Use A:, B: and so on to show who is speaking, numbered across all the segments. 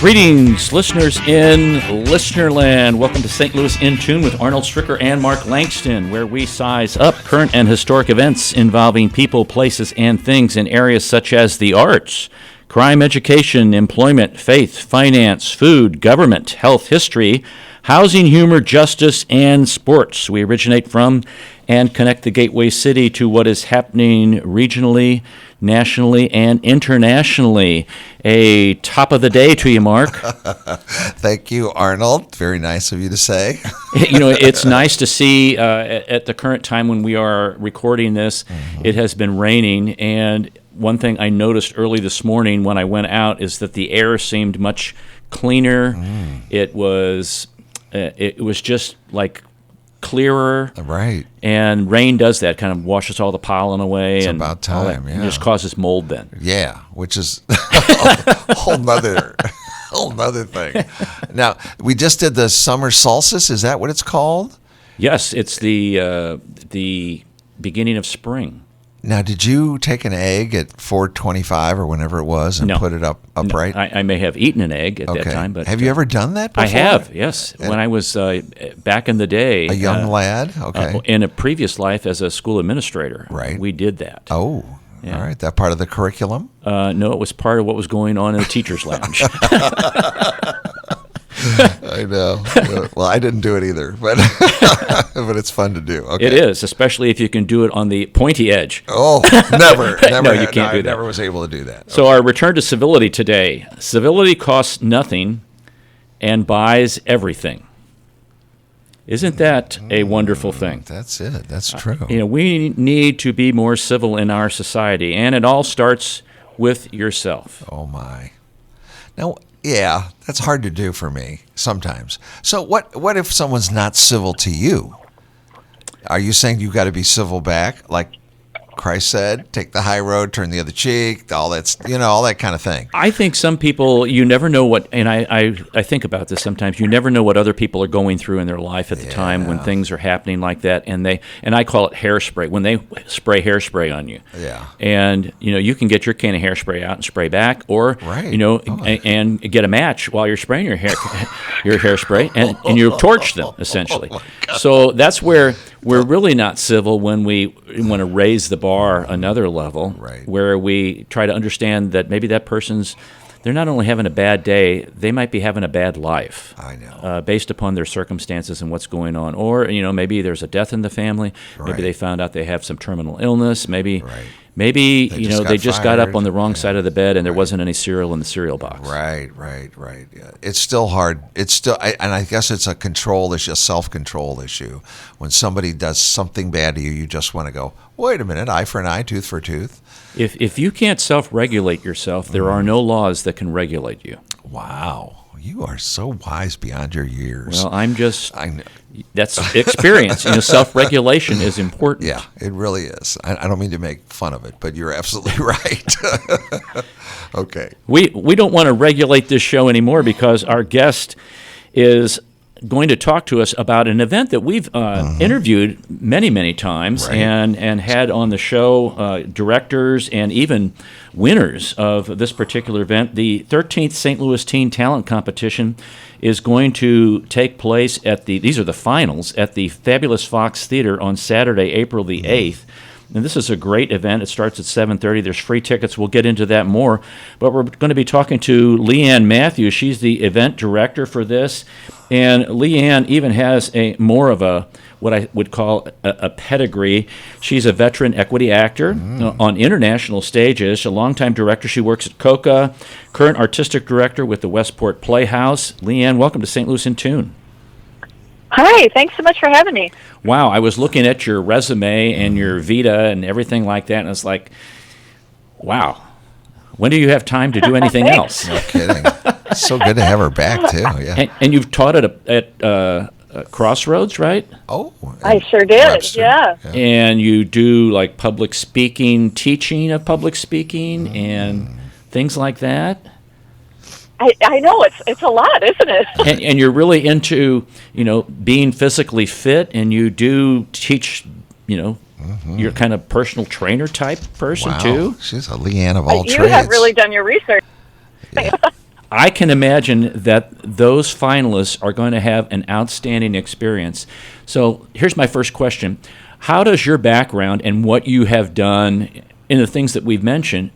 A: Greetings, listeners in Listenerland. Welcome to St. Louis in Tune with Arnold Stricker and Mark Langston, where we size up current and historic events involving people, places, and things in areas such as the arts, crime, education, employment, faith, finance, food, government, health, history, housing, humor, justice, and sports. We originate from and connect the gateway city to what is happening regionally, nationally, and internationally. A top of the day to you, Mark.
B: Thank you, Arnold. Very nice of you to say.
A: You know, it's nice to see at the current time when we are recording this, it has been raining, and one thing I noticed early this morning when I went out is that the air seemed much cleaner. It was just like clearer.
B: Right.
A: And rain does that, kind of washes all the pollen away.
B: It's
A: and
B: about time, yeah.
A: It just causes mold then.
B: Yeah, which is a whole nother thing. Now, we just did the summer solstice. Is that what it's called?
A: Yes, it's the beginning of spring.
B: Now, did you take an egg at 4:25 or whenever it was and put it upright?
A: No, I may have eaten an egg at that time. But
B: have you ever done that before?
A: I have, yes. When I was back in the day.
B: A young lad? Okay.
A: In a previous life as a school administrator.
B: Right.
A: We did that.
B: Oh, yeah. All right. That part of the curriculum?
A: No, it was part of what was going on in the teacher's lounge.
B: I know. Well, I didn't do it either, but but it's fun to do. Okay.
A: It is, especially if you can do it on the pointy edge.
B: Oh, never.
A: No, you can't do that.
B: I never was able to do that.
A: So our return to civility today. Civility costs nothing and buys everything. Isn't that a wonderful thing?
B: That's it. That's true.
A: We need to be more civil in our society, and it all starts with yourself.
B: Oh, my. Now, yeah, that's hard to do for me sometimes. So what if someone's not civil to you? Are you saying you've got to be civil back, like Christ said, take the high road, turn the other cheek, all that kind of thing? I
A: think some people, you never know what, and I think about this sometimes, you never know what other people are going through in their life at the time when things are happening like that, and I call it hairspray, when they spray hairspray on you.
B: Yeah.
A: And, you can get your can of hairspray out and spray back, or, and get a match while you're spraying your hairspray, and you torch them, essentially. So that's where we're really not civil when we want to raise the bar another level, where we try to understand that maybe that they're not only having a bad day, they might be having a bad life.
B: I know.
A: Based upon their circumstances and what's going on. Or, maybe there's a death in the family. Right. Maybe they found out they have some terminal illness. Maybe they just got up on the wrong side of the bed and there wasn't any cereal in the cereal box.
B: Right. Yeah. It's still hard. And I guess it's a control issue, a self-control issue. When somebody does something bad to you, you just want to go, wait a minute, eye for an eye, tooth for a tooth.
A: If you can't self-regulate yourself, there are no laws that can regulate you.
B: Wow. You are so wise beyond your years.
A: Well, I know. That's experience. Self-regulation is important.
B: Yeah, it really is. I don't mean to make fun of it, but you're absolutely right. Okay.
A: We don't want to regulate this show anymore because our guest is going to talk to us about an event that we've interviewed many, many times and had on the show directors and even winners of this particular event. The 13th St. Louis Teen Talent Competition is going to take place these are the finals, at the Fabulous Fox Theater on Saturday, April the 8th. And this is a great event. It starts at 7:30. There's free tickets. We'll get into that more. But we're going to be talking to Louisan Anne Mathews. She's the event director for this. And Louisan even has more of what I would call a pedigree. She's a veteran equity actor on international stages, a longtime director. She works at COCA, current artistic director with the Westport Playhouse. Louisan, welcome to St. Louis in Tune.
C: Hi, thanks so much for having me.
A: Wow, I was looking at your resume and your Vita and everything like that, and it's like, wow, when do you have time to do anything else?
B: No kidding. It's so good to have her back, too. Yeah.
A: And you've taught at Crossroads, right?
C: Oh. I sure did, Webster. Yeah.
A: And you do like public speaking, teaching of public speaking and things like that?
C: I know, it's a lot, isn't it?
A: and you're really into, being physically fit, and you do teach, you're kind of personal trainer type person, too.
B: She's a Louisan of all trades.
C: You have really done your research.
A: Yeah. I can imagine that those finalists are going to have an outstanding experience. So here's my first question. How does your background and what you have done in the things that we've mentioned,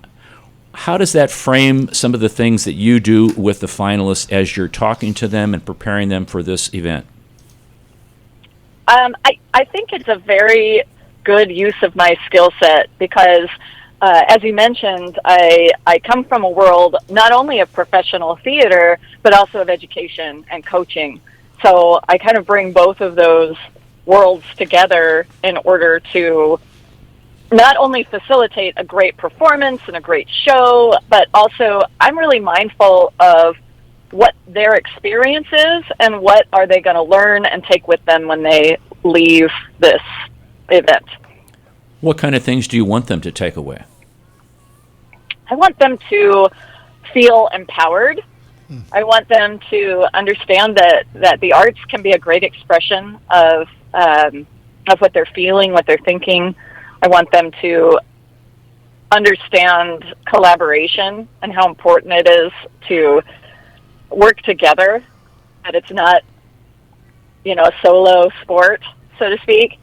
A: how does that frame some of the things that you do with the finalists as you're talking to them and preparing them for this event?
C: I think it's a very good use of my skill set because, as you mentioned, I come from a world not only of professional theater, but also of education and coaching. So I kind of bring both of those worlds together in order to not only facilitate a great performance and a great show, but also I'm really mindful of what their experience is and what are they going to learn and take with them when they leave this event.
A: What kind of things do you want them to take away?
C: I want them to feel empowered. I want them to understand that the arts can be a great expression of what they're feeling, what they're thinking. I want them to understand collaboration and how important it is to work together, that it's not, a solo sport, so to speak.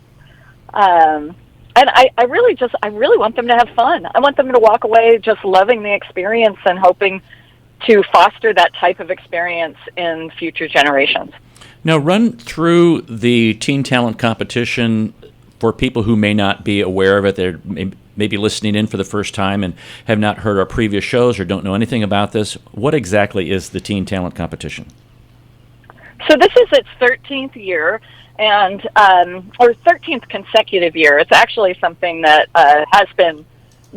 C: And I really want them to have fun. I want them to walk away just loving the experience and hoping to foster that type of experience in future generations.
A: Now, run through the teen talent competition for people who may not be aware of it. They're maybe listening in for the first time and have not heard our previous shows or don't know anything about this. What exactly is the teen talent competition?
C: So this is its 13th year, and or 13th consecutive year. It's actually something that has been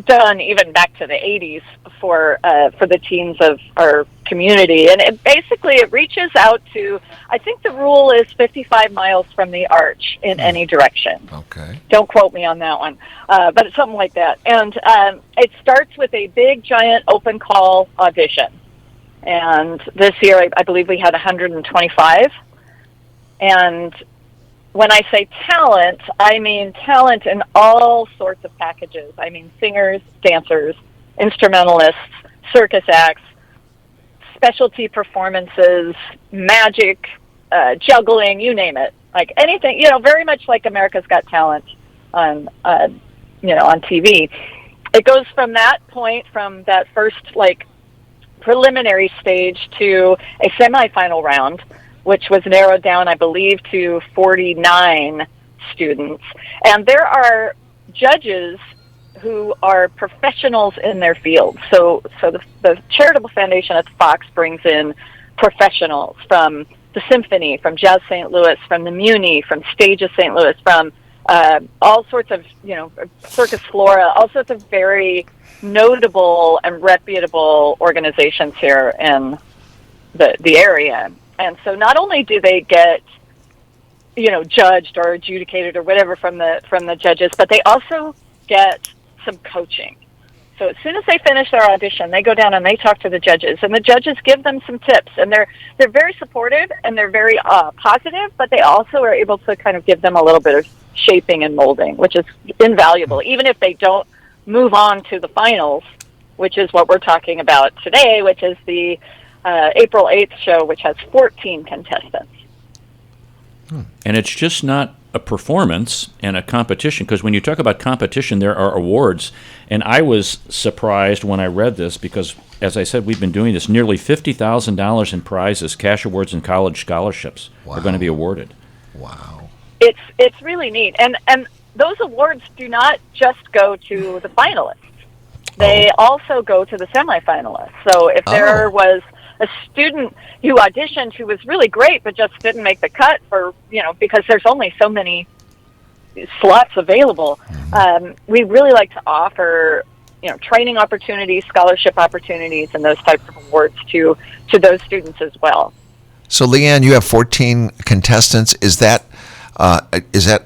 C: done even back to the 80s for the teens of our community. And it reaches out to, I think the rule is 55 miles from the arch in any direction.
B: Okay.
C: Don't quote me on that one, but it's something like that. And it starts with a big, giant open call audition. And this year, I believe we had 125. And when I say talent, I mean talent in all sorts of packages. I mean singers, dancers, instrumentalists, circus acts, specialty performances, magic, juggling, you name it. Like anything, very much like America's Got Talent on TV. It goes from that point, from that first, preliminary stage to a semifinal round, which was narrowed down, I believe, to 49 students. And there are judges who are professionals in their field. So the Charitable Foundation at the Fox brings in professionals from the Symphony, from Jazz St. Louis, from the Muni, from Stages St. Louis, from all sorts of, Circus Flora, all sorts of very notable and reputable organizations here in the area. And so not only do they get, judged or adjudicated or whatever from the judges, but they also get some coaching. So as soon as they finish their audition, they go down and they talk to the judges, and the judges give them some tips. And they're very supportive and they're very positive, but they also are able to kind of give them a little bit of shaping and molding, which is invaluable, even if they don't move on to the finals, which is what we're talking about today, which is the April 8th show, which has 14 contestants.
A: And it's just not a performance and a competition, because when you talk about competition, there are awards. And I was surprised when I read this because, as I said, we've been doing this. Nearly $50,000 in prizes, cash awards, and college scholarships are going to be awarded.
B: Wow.
C: It's really neat. And those awards do not just go to the finalists. They also go to the semifinalists. So if there was a student who auditioned who was really great but just didn't make the cut for, because there's only so many slots available, we really like to offer, training opportunities, scholarship opportunities, and those types of awards to those students as well.
B: So, Leanne, you have 14 contestants. Is that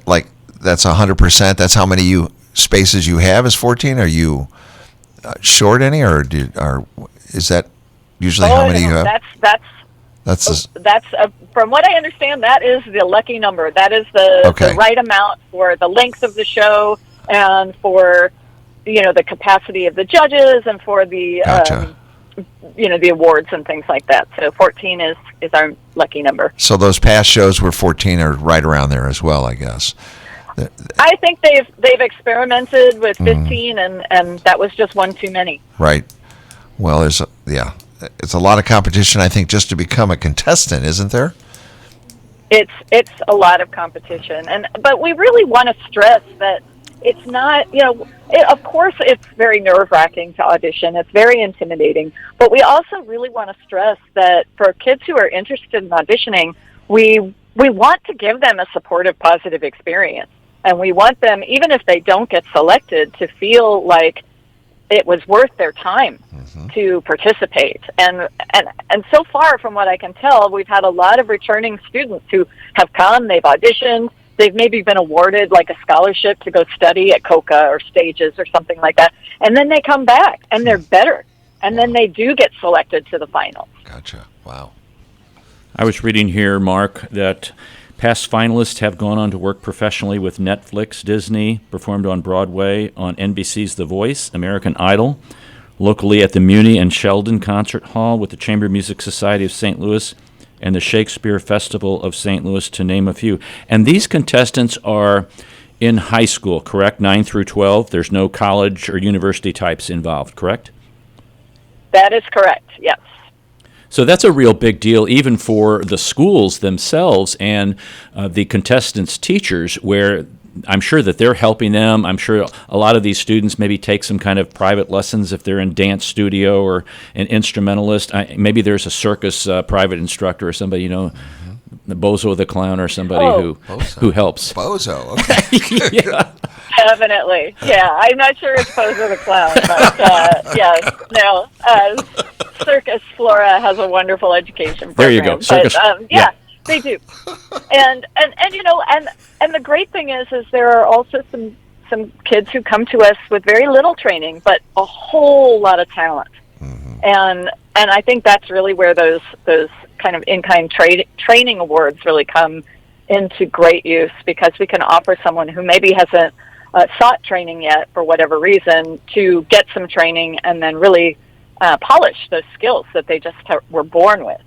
B: like that's 100%? That's how many spaces you have is 14? Are you short any, or is that usually how many you have? That's from what I understand, that is the lucky number. That is the right amount for the length of the show and for the capacity of the judges and for the
C: the awards and things like that. So 14 is our lucky number.
B: So those past shows were 14 are right around there as well, I guess.
C: I think they've experimented with 15, and that was just one too many.
B: Right. Well, it's a lot of competition, I think, just to become a contestant, isn't there?
C: It's a lot of competition, but we really want to stress that it's not, of course it's very nerve-wracking to audition. It's very intimidating, but we also really want to stress that for kids who are interested in auditioning, we want to give them a supportive, positive experience. And we want them, even if they don't get selected, to feel like it was worth their time to participate. And so far, from what I can tell, we've had a lot of returning students who have come, they've auditioned, they've maybe been awarded like a scholarship to go study at COCA or Stages or something like that. And then they come back and they're better. And then they do get selected to the finals.
B: Gotcha. Wow.
A: I was reading here, Mark, that past finalists have gone on to work professionally with Netflix, Disney, performed on Broadway, on NBC's The Voice, American Idol, locally at the Muni and Sheldon Concert Hall with the Chamber Music Society of St. Louis and the Shakespeare Festival of St. Louis, to name a few. And these contestants are in high school, correct? 9 through 12? There's no college or university types involved, correct?
C: That is correct, yes.
A: So that's a real big deal, even for the schools themselves and the contestants' teachers, where I'm sure that they're helping them. I'm sure a lot of these students maybe take some kind of private lessons if they're in dance studio or an instrumentalist. Maybe there's a circus private instructor or somebody, the Bozo the Clown or somebody who helps.
B: Bozo, okay.
A: Yeah.
C: Definitely. Yeah, I'm not sure it's Bozo the Clown, but Circus Flora has a wonderful education program.
A: There you go. Circus.
C: But, yeah, they do. And the great thing is there are also some kids who come to us with very little training, but a whole lot of talent. And I think that's really where those kind of in-kind training awards really come into great use, because we can offer someone who maybe hasn't sought training yet for whatever reason to get some training and then really polish those skills that they just were born with.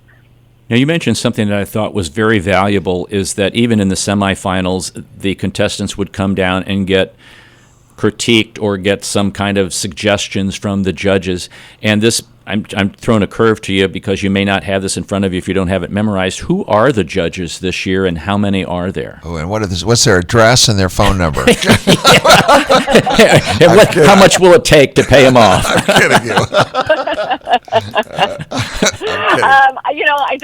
A: Now, you mentioned something that I thought was very valuable, is that even in the semifinals, the contestants would come down and get critiqued or get some kind of suggestions from the judges. And this, I'm throwing a curve to you because you may not have this in front of you if you don't have it memorized. Who are the judges this year, and how many are there?
B: Oh, and what's their address and their phone number?
A: And how much will it take to pay them off?
B: I'm kidding you.
C: I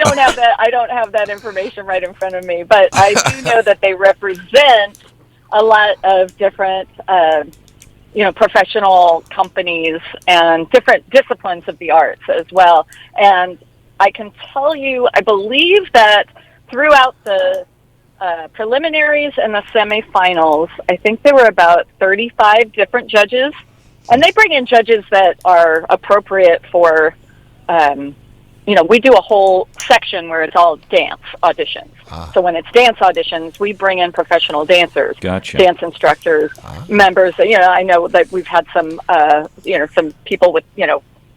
C: don't have that information right in front of me, but I do know that they represent a lot of different professional companies and different disciplines of the arts as well. And I can tell you, I believe that throughout the preliminaries and the semifinals, I think there were about 35 different judges. And they bring in judges that are appropriate for, we do a whole section where it's all dance auditions. So when it's dance auditions, we bring in professional dancers,
A: Gotcha.
C: Dance instructors, members. I know that we've had some people with,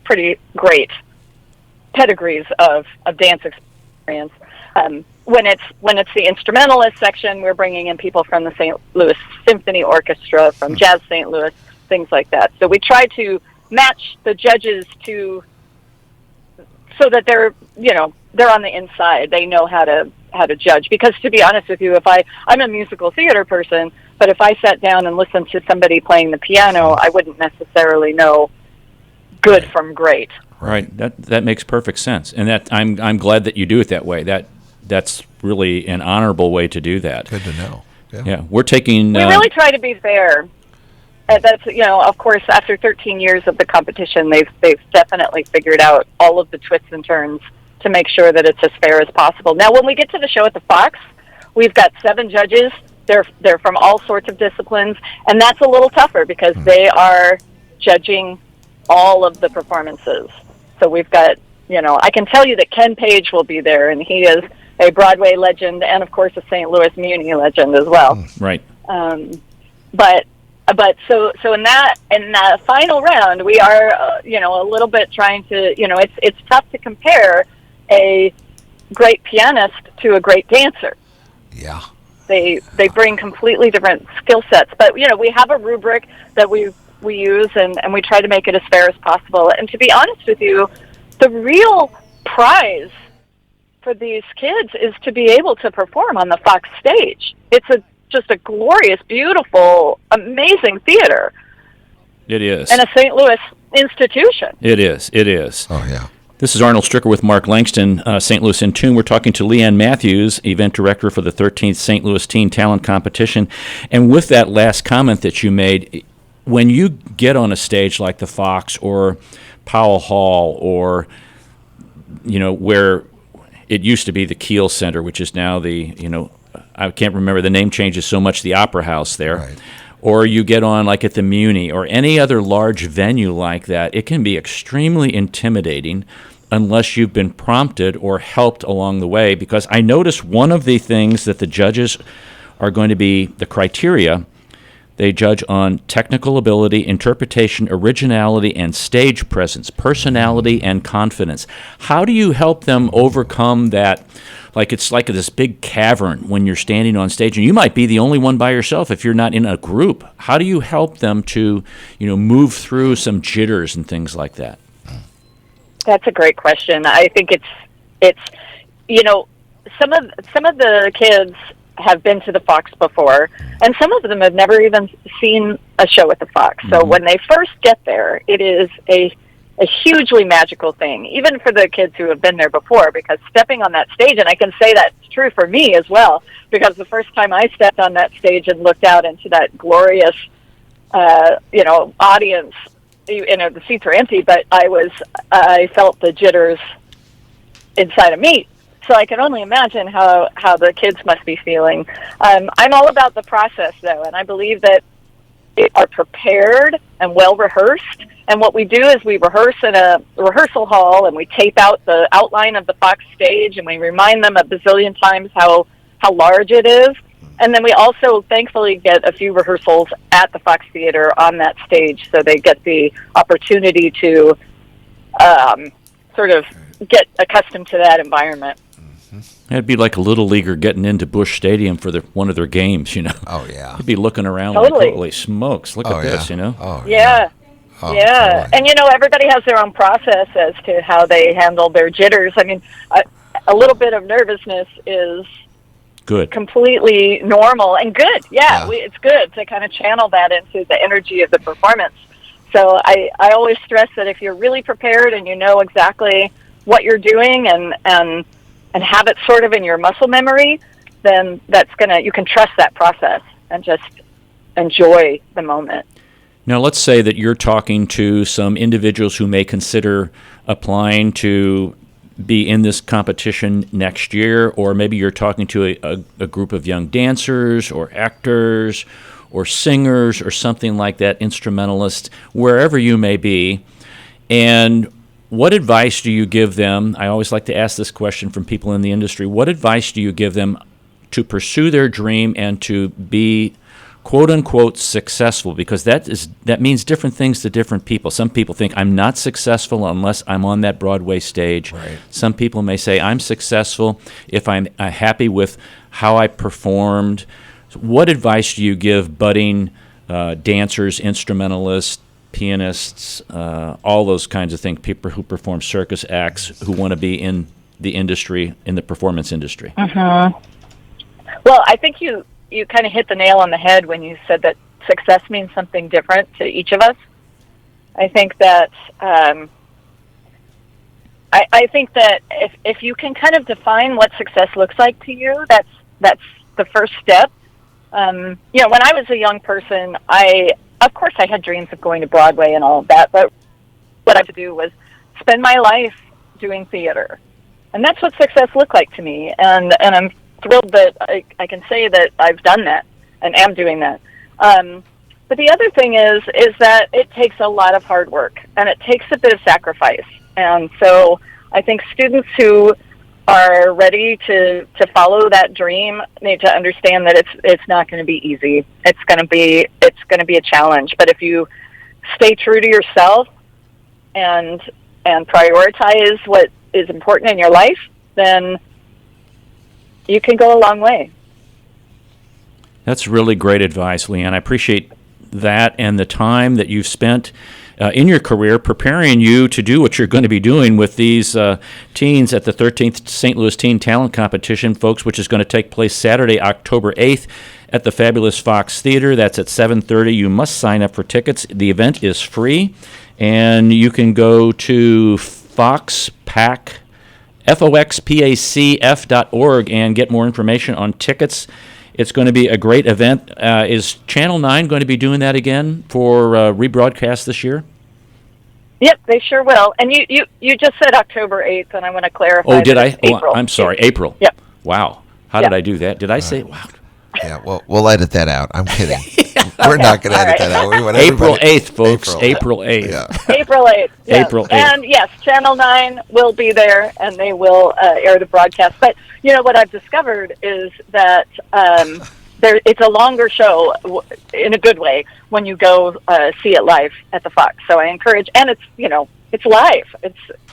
C: pretty great pedigrees of dance experience. When it's the instrumentalist section, we're bringing in people from the St. Louis Symphony Orchestra, from Jazz St. Louis, things like that. So we try to match the judges so that they're on the inside. They know how to judge. Because to be honest with you, I'm a musical theater person, but if I sat down and listened to somebody playing the piano, I wouldn't necessarily know good from great.
A: Right. That makes perfect sense, and that I'm glad that you do it that way. That's really an honorable way to do that.
B: Good to know.
A: Yeah, we're taking.
C: We really try to be fair. That's of course, after 13 years of the competition, they've definitely figured out all of the twists and turns to make sure that it's as fair as possible. Now, when we get to the show at the Fox, we've got 7 judges. They're from all sorts of disciplines, and that's a little tougher because they are judging all of the performances. So we've got, I can tell you that Ken Page will be there, and he is a Broadway legend and, of course, a St. Louis Muni legend as well.
A: Right.
C: But but so in that final round, we are a little bit trying to, it's tough to compare a great pianist to a great dancer.
B: Yeah.
C: They bring completely different skill sets, but we have a rubric that we use, and we try to make it as fair as possible. And to be honest with you, the real prize for these kids is to be able to perform on the Fox stage. It's just a glorious, beautiful, amazing theater.
A: It is.
C: And a St. Louis institution.
A: It is. It is.
B: Oh, yeah.
A: This is Arnold Stricker with Mark Langston, St. Louis in Tune. We're talking to Lee Anne Mathews, event director for the 13th St. Louis Teen Talent Competition. And with that last comment that you made, when you get on a stage like the Fox or Powell Hall or, where it used to be the Kiel Center, which is now the, I can't remember, the name changes so much, the Opera House there.
B: Right.
A: Or you get on like at the Muni or any other large venue like that, it can be extremely intimidating unless you've been prompted or helped along the way. Because I notice one of the things that the judges are going to be, the criteria, they judge on technical ability, interpretation, originality, and stage presence, personality, and confidence. How do you help them overcome that? Like it's like this big cavern when you're standing on stage, and you might be the only one by yourself if you're not in a group. How do you help them to, move through some jitters and things like that?
C: That's a great question. I think it's some of the kids have been to the Fox before, and some of them have never even seen a show at the Fox. So when they first get there, it is a hugely magical thing, even for the kids who have been there before, because stepping on that stage, and I can say that's true for me as well, because the first time I stepped on that stage and looked out into that glorious, audience, the seats were empty, but I felt the jitters inside of me. So I can only imagine how the kids must be feeling. I'm all about the process, though, and I believe that they are prepared and well rehearsed. And what we do is we rehearse in a rehearsal hall, and we tape out the outline of the Fox stage, and we remind them a bazillion times how large it is. And then we also, thankfully, get a few rehearsals at the Fox Theater on that stage, so they get the opportunity to sort of get accustomed to that environment.
A: It'd be like a little leaguer getting into Busch Stadium for one of their games,
B: Oh, yeah.
A: You'd be looking around
C: Totally.
A: like, holy smokes, look at this,
B: Oh,
C: Yeah.
B: Oh,
C: yeah.
B: totally.
C: And, everybody has their own process as to how they handle their jitters. I mean, a little bit of nervousness is
A: good,
C: completely normal and good. Yeah. It's good to kind of channel that into the energy of the performance. So I always stress that if you're really prepared and you know exactly what you're doing and have it sort of in your muscle memory, then you can trust that process and just enjoy the moment.
A: Now, let's say that you're talking to some individuals who may consider applying to be in this competition next year, or maybe you're talking to a group of young dancers or actors or singers or something like that, instrumentalists, wherever you may be. And what advice do you give them? I always like to ask this question from people in the industry. What advice do you give them to pursue their dream and to be quote-unquote successful? Because that means different things to different people. Some people think, I'm not successful unless I'm on that Broadway stage.
B: Right.
A: Some people may say, I'm successful if I'm happy with how I performed. What advice do you give budding dancers, instrumentalists, pianists, all those kinds of things, people who perform circus acts, who want to be in the industry, in the performance industry?
C: Mm-hmm. Well, I think you kind of hit the nail on the head when you said that success means something different to each of us. I think that I think that if you can kind of define what success looks like to you, that's the first step. When I was a young person, of course I had dreams of going to Broadway and all of that, but what I had to do was spend my life doing theater. And that's what success looked like to me. And I'm thrilled that I can say that I've done that and am doing that. But the other thing is that it takes a lot of hard work and it takes a bit of sacrifice. And so I think students who are ready to follow that dream need to understand that it's not going to be easy. It's going to be a challenge. But if you stay true to yourself and prioritize what is important in your life, then you can go a long way.
A: That's really great advice, Leanne. I appreciate that and the time that you've spent in your career preparing you to do what you're going to be doing with these teens at the 13th St. Louis Teen Talent Competition, folks, which is going to take place Saturday, October 8th at the fabulous Fox Theater. That's at 7:30. You must sign up for tickets. The event is free, and you can go to foxpacf.org and get more information on tickets. It's going to be a great event. Is Channel 9 going to be doing that again for rebroadcast this year?
C: Yep, they sure will. And you just said October 8th, and I want to clarify.
A: Oh, did I?
C: April.
A: Oh, I'm sorry, April.
C: Yep.
A: Wow. How did I do that? Did I say, wow?
B: Yeah, well, we'll edit that out. I'm kidding. We're not going to edit that out. We want
A: April
B: everybody-
A: 8th, folks. April 8th.
B: Yeah.
C: April 8th. Yes.
A: April 8th.
C: And yes, Channel 9 will be there, and they will air the broadcast. But, what I've discovered is that it's a longer show in a good way when you go see it live at the Fox. So I encourage, and it's live.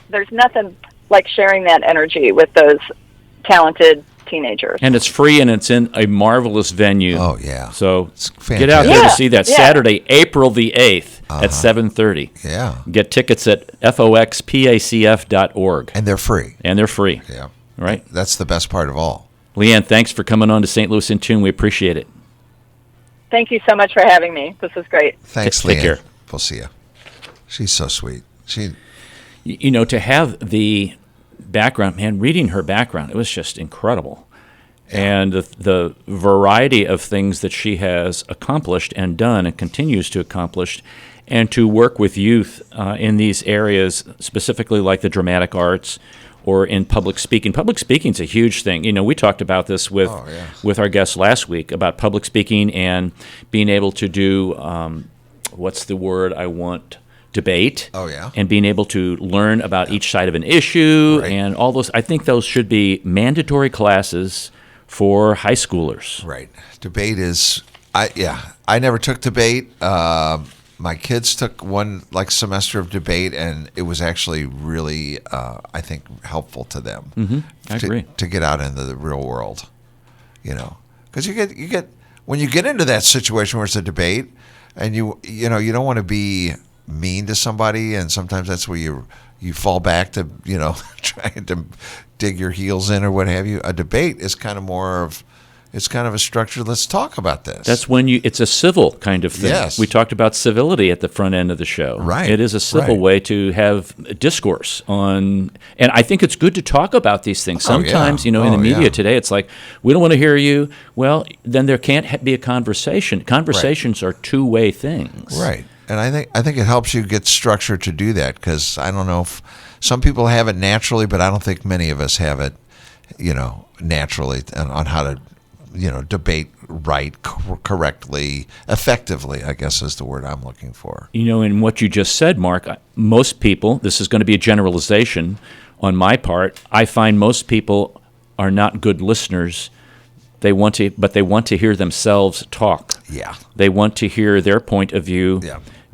C: There's nothing like sharing that energy with those talented teenagers.
A: And it's free, and it's in a marvelous venue.
B: Oh, yeah.
A: So
B: It's
A: get out there to see that
C: Yeah.
A: Saturday, April the 8th at 7:30.
B: Yeah.
A: Get tickets at foxpacf.org.
B: And they're free.
A: And they're free.
B: Yeah.
A: Right?
B: That's the best part of all.
A: Leanne, thanks for coming on to St. Louis in Tune. We appreciate it.
C: Thank you so much for having me. This is great.
B: Thanks,
A: Take
B: Leanne.
A: care.
B: We'll see you. She's so sweet.
A: To have the background, man, reading her background, it was just incredible. And the variety of things that she has accomplished and done and continues to accomplish, and to work with youth in these areas, specifically like the dramatic arts or in public speaking. Public speaking is a huge thing. We talked about this with our guest last week about public speaking and being able to do, what's the word I want? Debate.
B: Oh, yeah.
A: And being able to learn about each side of an issue and all those. I think those should be mandatory classes for high schoolers.
B: Right. Debate is, I never took debate. My kids took one semester of debate, and it was actually really, I think, helpful to them.
A: Mm-hmm. I agree.
B: To get out into the real world, because you get when you get into that situation where it's a debate, and you don't want to be mean to somebody, and sometimes that's where you fall back to trying to dig your heels in or what have you. A debate is kind of it's kind of a structure. Let's talk about this.
A: That's when it's a civil kind of thing.
B: Yes.
A: We talked about civility at the front end of the show.
B: Right.
A: It is a civil way to have discourse on, and I think it's good to talk about these things. Sometimes, in the media today, it's like, we don't want to hear you. Well, then there can't be a conversation. Conversations are two-way things.
B: Right. And I think it helps you get structure to do that, because I don't know if some people have it naturally, but I don't think many of us have it, naturally on how to, debate correctly, effectively, I guess is the word I'm looking for.
A: In what you just said, Mark, most people, this is going to be a generalization on my part, I find most people are not good listeners. But they want to hear themselves talk.
B: Yeah.
A: They want to hear their point of view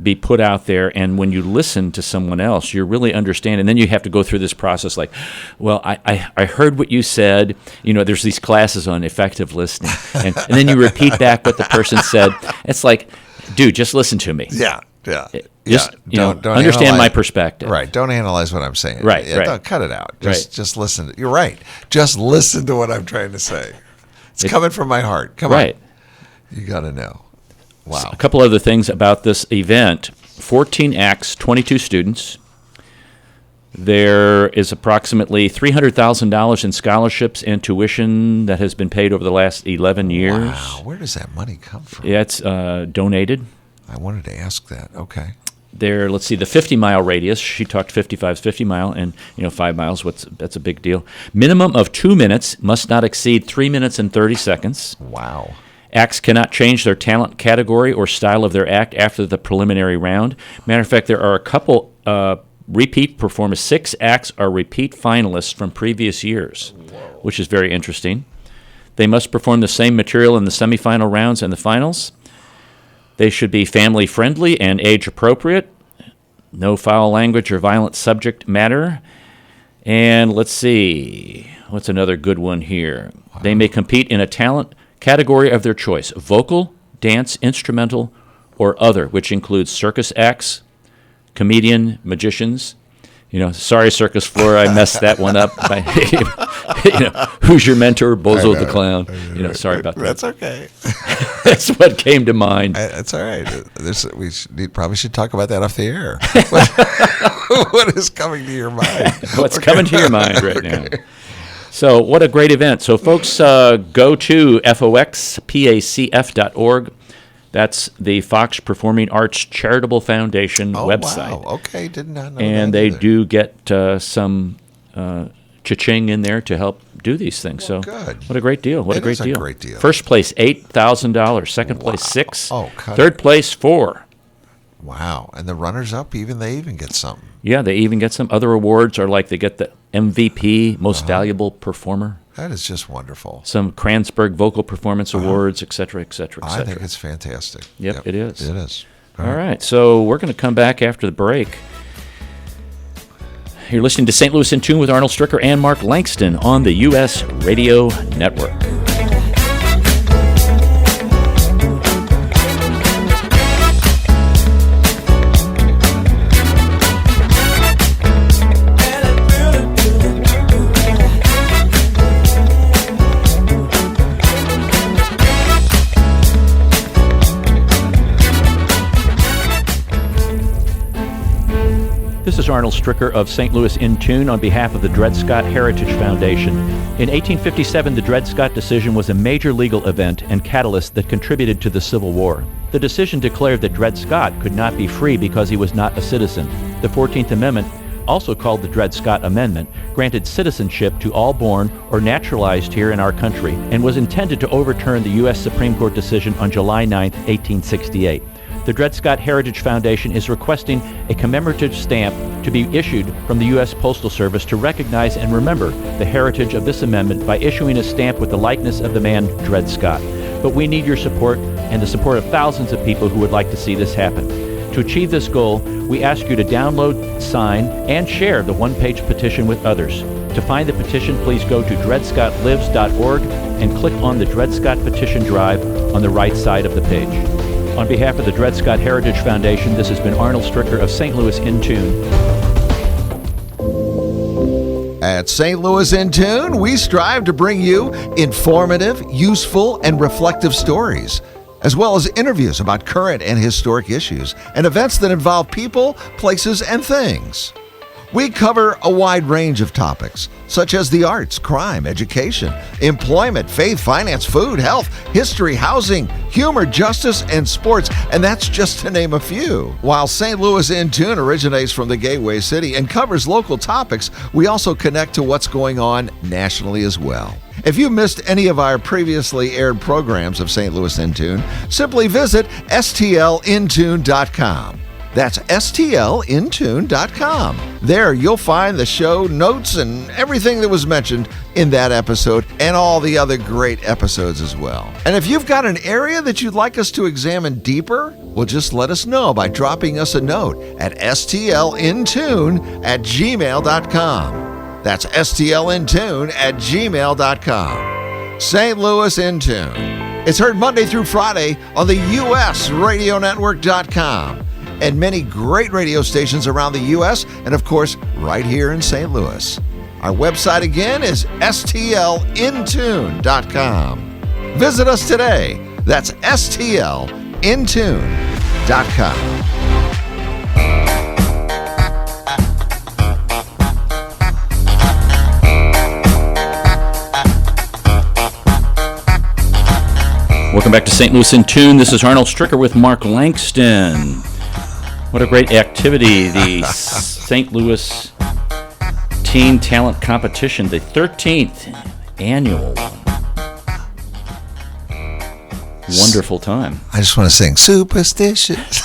A: be put out there. And when you listen to someone else, you really understand. And then you have to go through this process like, well, I heard what you said. There's these classes on effective listening. And then you repeat back what the person said. It's like, dude, just listen to me.
B: Yeah. Yeah.
A: Just,
B: don't
A: understand
B: analyze
A: my perspective.
B: Right. Don't analyze what I'm saying.
A: Right.
B: Yeah,
A: right.
B: Don't cut it out.
A: Right.
B: Just listen. You're right. Just listen to what I'm trying to say. It's coming from my heart. Come on. You got to know. Wow.
A: A couple other things about this event. 14 acts, 22 students. There is approximately $300,000 in scholarships and tuition that has been paid over the last 11 years.
B: Wow. Where does that money come from?
A: Yeah, it's donated.
B: I wanted to ask that. Okay.
A: There, let's see, the 50-mile radius. She talked 50 mile, and 5 miles. That's a big deal. Minimum of 2 minutes, must not exceed 3 minutes and 30 seconds.
B: Wow.
A: Acts cannot change their talent category or style of their act after the preliminary round. Matter of fact, there are a couple repeat performers. 6 acts are repeat finalists from previous years, which is very interesting. They must perform the same material in the semifinal rounds and the finals. They should be family-friendly and age-appropriate. No foul language or violent subject matter. And let's see, what's another good one here? Wow. They may compete in a talent category of their choice, vocal, dance, instrumental, or other, which includes circus acts, comedian, magicians. Sorry, Circus Floor, I messed that one up. Who's your mentor? Bozo the Clown. Sorry about that.
B: That's okay.
A: That's what came to mind.
B: That's all right. Probably should talk about that off the air. What is coming to your mind?
A: What's coming to your mind right now? So what a great event. So folks, go to foxpacf.org. That's the Fox Performing Arts Charitable Foundation website.
B: Wow. Okay, did not know
A: and
B: that
A: they
B: either.
A: do get some cha-ching in there to help do these things.
B: Well,
A: so
B: good.
A: What a great deal. What a great deal.
B: Great deal.
A: First place, $8,000. Second place, $6,000.
B: Oh,
A: third place, $4,000.
B: Wow. And the runners-up, they even get something.
A: Yeah, they even get some other awards, or like they get the MVP, Most Valuable Performer.
B: That is just wonderful.
A: Some Kranzberg Vocal Performance Awards, et cetera, et cetera, et cetera.
B: I think it's fantastic.
A: Yep, it is.
B: It is.
A: All right, so we're going to come back after the break. You're listening to St. Louis in Tune with Arnold Stricker and Mark Langston on the U.S. Radio Network. This is Arnold Stricker of St. Louis in Tune on behalf of the Dred Scott Heritage Foundation. In 1857, the Dred Scott decision was a major legal event and catalyst that contributed to the Civil War. The decision declared that Dred Scott could not be free because he was not a citizen. The 14th Amendment, also called the Dred Scott Amendment, granted citizenship to all born or naturalized here in our country and was intended to overturn the U.S. Supreme Court decision on July 9, 1868. The Dred Scott Heritage Foundation is requesting a commemorative stamp to be issued from the U.S. Postal Service to recognize and remember the heritage of this amendment by issuing a stamp with the likeness of the man Dred Scott. But we need your support and the support of thousands of people who would like to see this happen. To achieve this goal, we ask you to download, sign, and share the one-page petition with others. To find the petition, please go to dredscottlives.org and click on the Dred Scott Petition Drive on the right side of the page. On behalf of the Dred Scott Heritage Foundation, this has been Arnold Stricker of St. Louis in Tune.
B: At St. Louis in Tune, we strive to bring you informative, useful, and reflective stories, as well as interviews about current and historic issues and events that involve people, places, and things. We cover a wide range of topics, such as the arts, crime, education, employment, faith, finance, food, health, history, housing, humor, justice, and sports, and that's just to name a few. While St. Louis in Tune originates from the Gateway City and covers local topics, we also connect to what's going on nationally as well. If you missed any of our previously aired programs of St. Louis in Tune, simply visit stlintune.com. That's stlintune.com. There you'll find the show notes and everything that was mentioned in that episode and all the other great episodes as well. And if you've got an area that you'd like us to examine deeper, well, just let us know by dropping us a note at stlintune@gmail.com. That's stlintune@gmail.com. St. Louis in Tune. It's heard Monday through Friday on the USRadioNetwork.com. and many great radio stations around the U.S. and, of course, right here in St. Louis. Our website again is stlintune.com. Visit us today. That's stlintune.com.
A: Welcome back to St. Louis in Tune. This is Arnold Stricker with Mark Langston. What a great activity, the St. Louis Teen Talent Competition, the 13th annual one. Wonderful time.
B: I just want to sing Superstitious.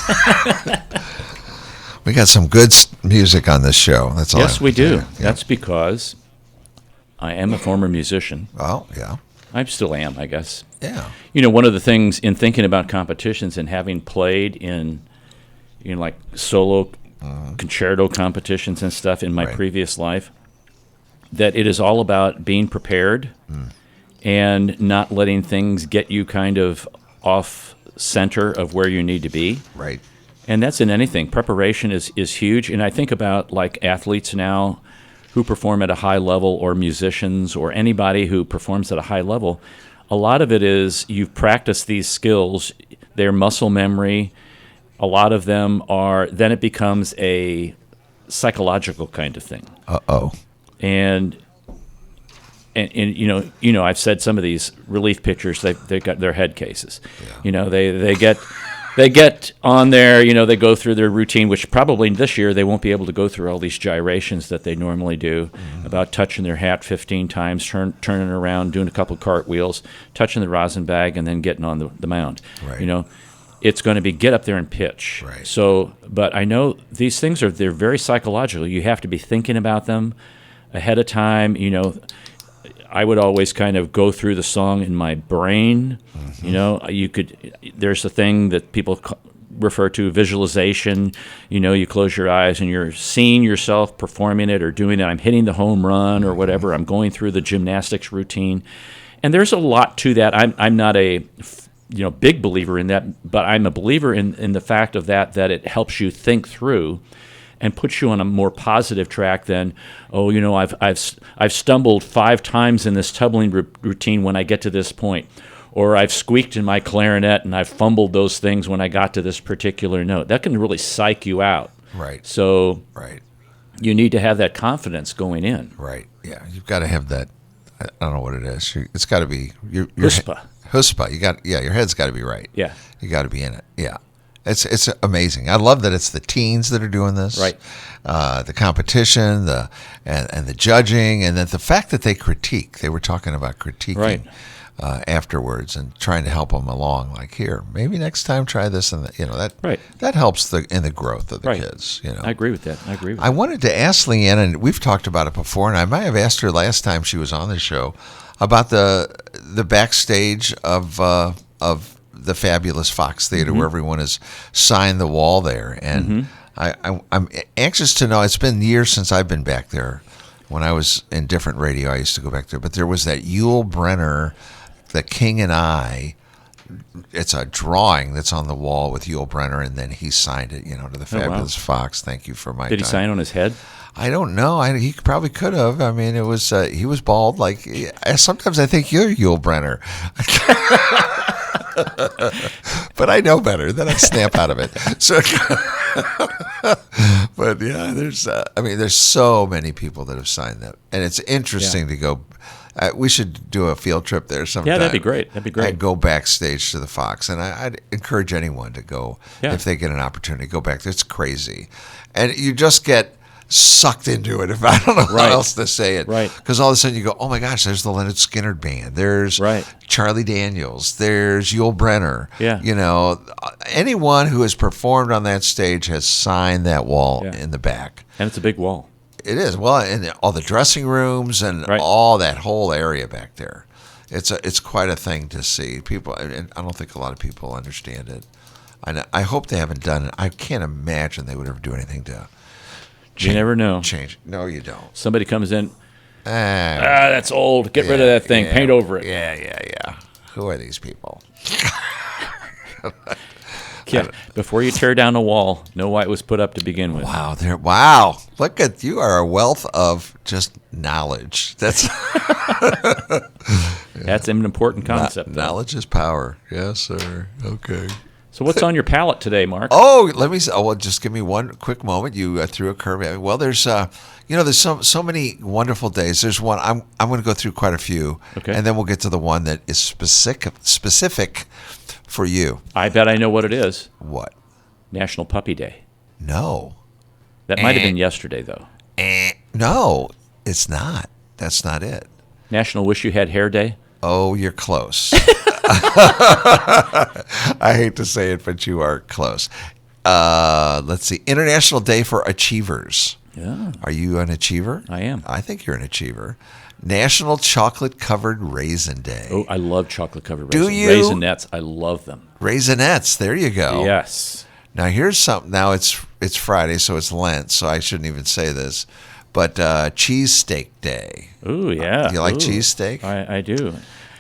B: We got some good music on this show. That's all.
A: Yes, we do.
B: Yeah.
A: That's because I am a former musician.
B: Oh, yeah.
A: I still am, I guess.
B: Yeah.
A: One of the things in thinking about competitions and having played in, like solo concerto competitions and stuff in my previous life, that it is all about being prepared and not letting things get you kind of off center of where you need to be.
B: Right.
A: And that's in anything. Preparation is huge. And I think about like athletes now who perform at a high level, or musicians, or anybody who performs at a high level. A lot of it is you've practiced these skills, their muscle memory. A lot of them are, then it becomes a psychological kind of thing.
B: Uh-oh.
A: And I've said some of these relief pitchers, they got their head cases. Yeah. They get on there, they go through their routine, which probably this year they won't be able to go through all these gyrations that they normally do, about touching their hat 15 times, turning around, doing a couple cartwheels, touching the rosin bag, and then getting on the mound.
B: Right.
A: It's going to be get up there and pitch.
B: Right.
A: So, but I know these things they're very psychological. You have to be thinking about them ahead of time. I would always kind of go through the song in my brain. There's a thing that people refer to, visualization. You close your eyes and you're seeing yourself performing it or doing it. I'm hitting the home run or whatever. I'm going through the gymnastics routine. And there's a lot to that. I'm not a big believer in that, but I'm a believer in the fact of that it helps you think through and puts you on a more positive track than, I've stumbled 5 times in this tumbling routine when I get to this point, or I've squeaked in my clarinet and I've fumbled those things when I got to this particular note. That can really psych you out.
B: Right.
A: So
B: right.
A: You need to have that confidence going in.
B: Right. Yeah. You've got to have that. I don't know what it is. It's got to be your
A: Chutzpah.
B: Your head's got to be right.
A: Yeah.
B: You got to be in it. Yeah. It's amazing. I love that it's the teens that are doing this.
A: Right.
B: The competition, and the judging, and then the fact that they critique. They were talking about critiquing afterwards and trying to help them along. Like, here, maybe next time try this, and that helps in the growth of the kids.
A: I agree with that.
B: I wanted to ask Leanne, and we've talked about it before, and I might have asked her last time she was on the show about the backstage of the fabulous Fox Theater, where everyone has signed the wall there. And I'm anxious to know, it's been years since I've been back there. When I was in different radio, I used to go back there. But there was that Yul Brynner, The King and I. It's a drawing that's on the wall with Yul Brynner, and then he signed it, to the fabulous Fox. Thank you for my time.
A: Did he sign on his head?
B: I don't know. He probably could have. I mean, it was he was bald. Like, sometimes I think you're Yul Brynner. But I know better. Then I snap out of it. So, but yeah, there's so many people that have signed that, and it's interesting to go. We should do a field trip there sometime.
A: Yeah, that'd be great.
B: I'd go backstage to the Fox, and I'd encourage anyone to go if they get an opportunity. Go back there. It's crazy, and you just get sucked into it, if I don't know how else to say it.
A: Right.
B: Because all of a sudden you go, oh my gosh, there's the Leonard Skinner Band. There's Charlie Daniels. There's Yul Brynner.
A: Yeah.
B: Anyone who has performed on that stage has signed that wall in the back.
A: And it's a big wall.
B: It is. Well, and all the dressing rooms and all that whole area back there. It's quite a thing to see. People, and I don't think a lot of people understand it. I hope they haven't done it. I can't imagine they would ever do anything to
A: You never know.
B: Change. No, you don't.
A: Somebody comes in. That's old. Get rid of that thing. Paint over it.
B: Yeah. Who are these people?
A: Yeah. Before you tear down a wall, know why it was put up to begin with.
B: Wow. Look at you are a wealth of just knowledge. That's
A: That's an important concept.
B: Knowledge is power. Yes, sir. Okay.
A: So what's on your palette today, Mark?
B: Oh, let me. Well, just give me one quick moment. You threw a curve at me. Well, there's there's so many wonderful days. There's one. I'm going to go through quite a few, and then we'll get to the one that is specific for you.
A: I bet I know what it is.
B: What?
A: National Puppy Day.
B: No.
A: That might have been yesterday, though.
B: No, it's not. That's not it.
A: National Wish You Had Hair Day.
B: Oh, you're close. I hate to say it, but you are close. let's see, International Day for Achievers.
A: Yeah.
B: Are you an achiever?
A: I am.
B: I think you're an achiever. National Chocolate Covered Raisin Day.
A: Oh, I love chocolate-covered
B: Do
A: raisins.
B: you?
A: Raisinets, I love them.
B: Raisinettes, there you go.
A: Yes.
B: Now here's something. Now it's Friday, so it's Lent, so I shouldn't even say this. But Cheesesteak Day.
A: Ooh, yeah.
B: You like
A: Ooh,
B: cheesesteak?
A: I do.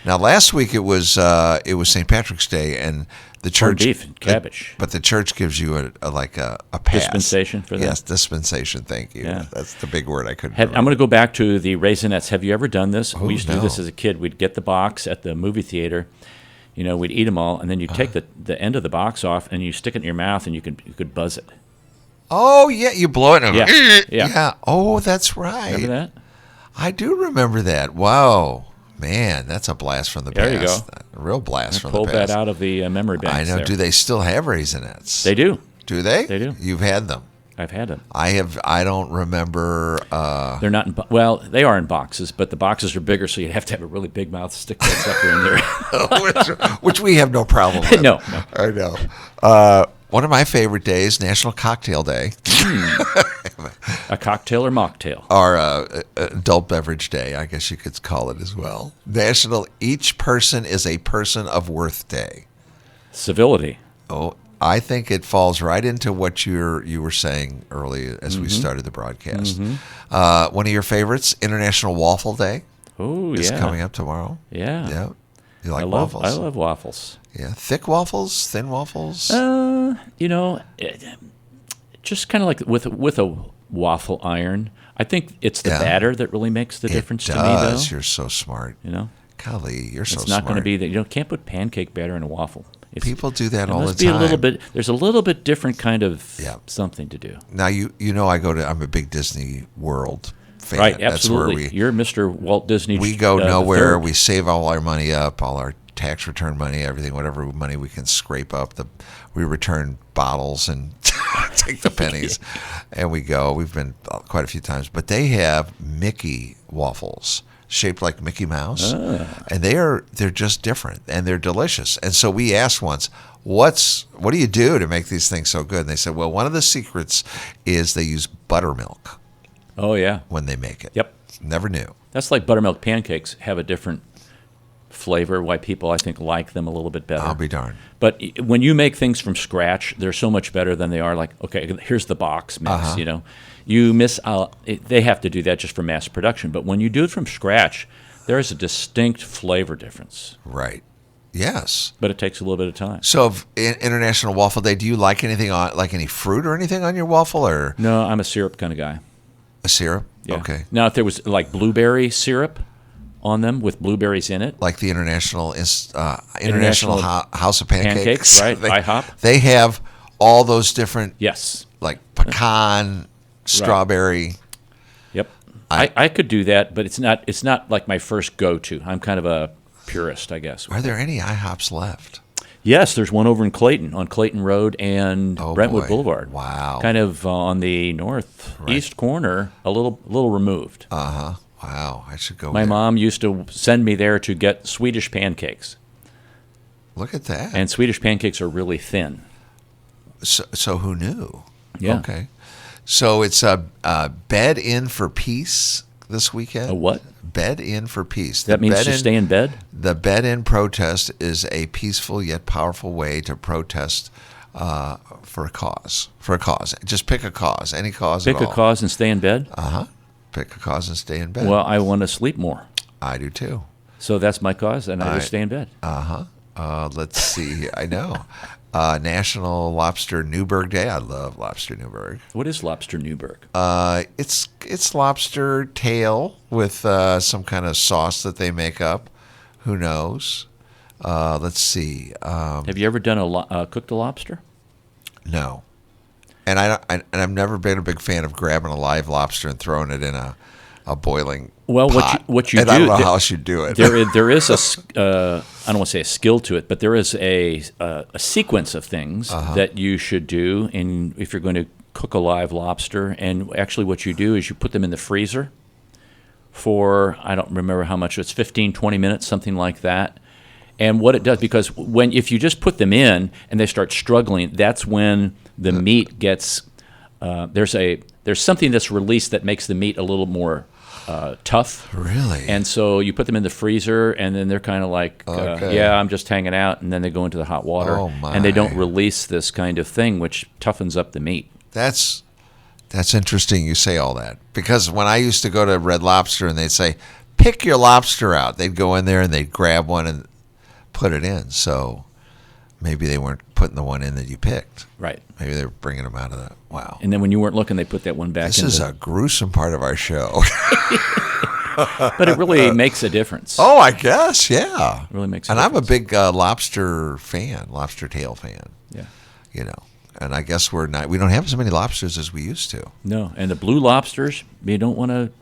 B: Now last week it was St. Patrick's Day, and the church
A: Corned beef and cabbage.
B: But the church gives you a pass.
A: Dispensation for that?
B: Yes, dispensation. Thank you.
A: Yeah.
B: That's the big word I couldn't.
A: I'm going to go back to the Raisinets. Have you ever done this?
B: Oh,
A: We used to do this
B: no.
A: as a kid. We'd get the box at the movie theater. We'd eat them all, and then you take the end of the box off, and you stick it in your mouth, and you could buzz it.
B: Oh yeah, you blow it. And
A: Yeah.
B: yeah. Oh, that's right.
A: Remember that?
B: I do remember that. Wow, man, that's a blast from the
A: There you
B: past.
A: go.
B: A real blast from
A: Pulled
B: the past.
A: that out of the memory banks.
B: I know.
A: there.
B: Do they still have Raisinets?
A: They do.
B: Do they?
A: They do.
B: You've had them.
A: I've had them.
B: I have. I don't remember.
A: They're not in they are in boxes, but the boxes are bigger, so you'd have to have a really big mouth to stick that sucker in there.
B: which we have no problem with.
A: No.
B: I know. One of my favorite days, National Cocktail Day,
A: A cocktail or mocktail.
B: or Adult Beverage Day, I guess you could call it as well. National Each Person is a Person of Worth Day.
A: Civility.
B: Oh, I think it falls right into what you were saying early as we started the broadcast. One of your favorites, International Waffle Day,
A: Oh,
B: is
A: yeah.
B: coming up tomorrow.
A: Yeah.
B: Yeah. You like
A: I love
B: waffles?
A: I love waffles.
B: Yeah. Thick waffles, thin waffles.
A: Just kind of like with a waffle iron. I think it's the
B: Yeah.
A: batter that really makes the difference
B: it
A: to me,
B: does.
A: though.
B: You're so smart. Golly, you're so
A: It's not
B: smart.
A: going to be that can't put pancake batter in a waffle.
B: People do that
A: it
B: all
A: must
B: the
A: be
B: time.
A: a little bit. There's a little bit different kind of
B: Yeah.
A: something to do.
B: Now I'm a big Disney World fan.
A: Right,
B: That's
A: absolutely.
B: where
A: You're Mr. Walt Disney.
B: we go
A: the
B: nowhere.
A: third.
B: We save all our money up, all our tax return money, everything, whatever money we can scrape up. We return bottles and take the pennies, and we go. We've been quite a few times, but they have Mickey waffles shaped like Mickey Mouse, and they're just different and they're delicious. And so we asked once, what do you do to make these things so good? And they said, well, one of the secrets is they use buttermilk
A: Oh yeah.
B: when they make it.
A: Yep.
B: Never knew.
A: That's like buttermilk pancakes have a different flavor. Why people I think like them a little bit better.
B: I'll be darned.
A: But when you make things from scratch, they're so much better than they are like, okay, here's the box mix, You miss out. They have to do that just for mass production. But when you do it from scratch, there is a distinct flavor difference.
B: Right. Yes.
A: But it takes a little bit of time.
B: So, International Waffle Day, do you like anything like any fruit or anything on your waffle, or
A: No, I'm a syrup kind of guy.
B: a syrup?
A: Yeah.
B: Okay.
A: Now, if there was like blueberry syrup on them with blueberries in it,
B: Like the International
A: International
B: House of Pancakes,
A: right, IHOP.
B: They have all those different,
A: Yes.
B: like pecan, strawberry.
A: Yep. I could do that, but it's not like my first go-to. I'm kind of a purist, I guess.
B: Are there any IHOPs left?
A: Yes, there's one over in Clayton, on Clayton Road and Brentwood
B: boy.
A: Boulevard.
B: Wow.
A: Kind of on the northeast corner, a little removed.
B: Wow. I should go
A: My
B: there.
A: mom used to send me there to get Swedish pancakes,
B: Look at that.
A: and Swedish pancakes are really thin.
B: So who knew?
A: Yeah.
B: Okay. So it's a bed in for peace this weekend.
A: A what?
B: Bed in for peace.
A: That means to stay in bed?
B: The bed in protest is a peaceful yet powerful way to protest for a cause. Just pick a cause, any cause
A: Pick
B: at
A: a
B: all.
A: cause and stay in bed?
B: Pick a cause and stay in bed.
A: Well, I want to sleep more.
B: I do too.
A: So that's my cause, and I just stay in bed.
B: Let's see. I know. National Lobster Newburg Day. I love lobster Newburg.
A: What is lobster Newburg?
B: It's lobster tail with some kind of sauce that they make up. Who knows? Let's see.
A: Have you ever done cooked a lobster?
B: No, and I've never been a big fan of grabbing a live lobster and throwing it in a boiling pot.
A: what you
B: and
A: do?
B: I don't know how else you do it.
A: There is I don't want to say a skill to it, but there is a sequence of things that you should do if you're going to cook a live lobster. And actually, what you do is you put them in the freezer for, I don't remember how much, it's 15, 20 minutes, something like that. And what it does, because if you just put them in and they start struggling, that's when the meat gets there's something that's released that makes the meat a little more tough.
B: Really?
A: And so you put them in the freezer, and then they're kind of like,
B: Okay.
A: yeah, I'm just hanging out, and then they go into the hot water,
B: Oh, my.
A: and they don't release this kind of thing, which toughens up the meat.
B: That's interesting you say all that, because when I used to go to Red Lobster and they'd say, pick your lobster out, they'd go in there and they'd grab one and put it in. So maybe they weren't putting the one in that you picked.
A: Right.
B: Maybe they were bringing them out of the, wow.
A: And then when you weren't looking, they put that one back in.
B: This is a gruesome part of our show.
A: But it really makes a difference.
B: Oh, I guess, yeah.
A: It really makes a
B: And
A: difference.
B: I'm a big lobster tail fan.
A: Yeah.
B: You know, and I guess we don't have as many lobsters as we used to.
A: No, and the blue lobsters, you don't want to